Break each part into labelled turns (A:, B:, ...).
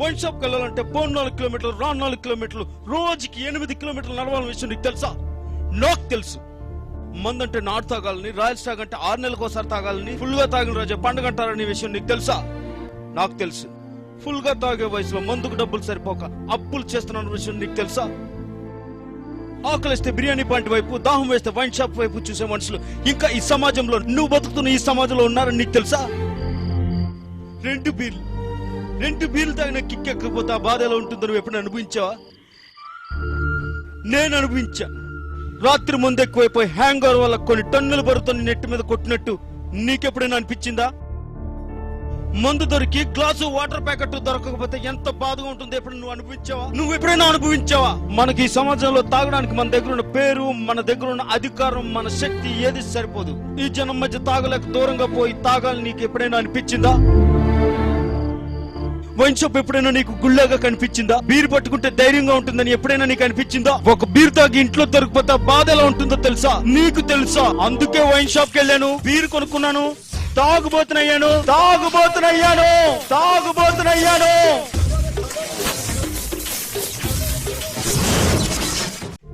A: Wine షాప్కి వెళ్ళాలంటే పోను 4 కిలోమీటర్లు, రాను 4 కిలోమీటర్లు, రోజుకి 8 కిలోమీటర్లు నడవాలని విషయం నీకు తెలుసా? నాకు తెలుసు. మందంటే నాటు తాగాలని, రాయల్ స్టాగ్ అంటే 6 నెలలకు ఒకసారి తాగాలని, ఫుల్ గా తాగిన రోజే పండుగ అంటారనే విషయం నీకు తెలుసా? నాకు తెలుసు. ఫుల్ గా తాగే వయసులో మందుకు డబ్బులు సరిపోక అప్పులు చేస్తున్న విషయం నీకు తెలుసా? ఆకలిస్తే బిర్యానీ పాయింట్ వైపు, దాహం వేస్తే వైన్ షాప్ వైపు చూసే మనుషులు ఇంకా ఈ సమాజంలో, నువ్వు బతుకుతున్న ఈ సమాజంలో ఉన్నారని నీకు తెలుసా? 2 బీర్లు తాగిన కిక్ ఎక్కకపోతే ఆ బాధ ఎలా ఉంటుందో నువ్వు ఎప్పుడు అనుభవించావా? నేను అనుభవించా. రాత్రి ముందు ఎక్కువైపోయి హ్యాంగ్ ఓవర్ వల్ల కొన్ని టన్నుల బరువుతో నెట్టి మీద కొట్టినట్టు నీకెప్పుడైనా అనిపించిందా? మందు దొరికి గ్లాసు వాటర్ ప్యాకెట్ దొరకకపోతే ఎంత బాధగా ఉంటుంది ఎప్పుడు నువ్వు అనుభవించావా? నువ్వు ఎప్పుడైనా అనుభవించావా? మనకి ఈ సమాజంలో తాగడానికి మన దగ్గర ఉన్న పేరు, మన దగ్గర ఉన్న అధికారం, మన శక్తి ఏది సరిపోదు. ఈ జనం మధ్య తాగలేక దూరంగా పోయి తాగాలని నీకు ఎప్పుడైనా అనిపించిందా? వైన్ షాప్ ఎప్పుడైనా నీకు గుళ్ళగా కనిపించిందా? బీర్ పట్టుకుంటే ధైర్యంగా ఉంటుందని ఎప్పుడైనా నీకు అనిపించిందా? ఒక బీర్ తాగి ఇంట్లో దొరికిపోతే బాధ ఎలా ఉంటుందో తెలుసా? నీకు తెలుసా? అందుకే వైన్ షాప్ కి వెళ్ళాను, బీర్ కొనుక్కున్నాను, తాగుబోతునయ్యాను.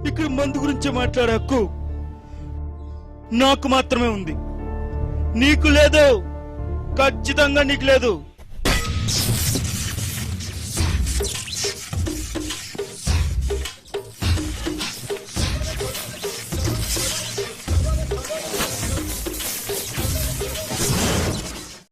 A: ఇక్కడ మందు గురించి మాట్లాడే హక్కు నాకు మాత్రమే ఉంది. నీకు లేదు, ఖచ్చితంగా నీకు లేదు.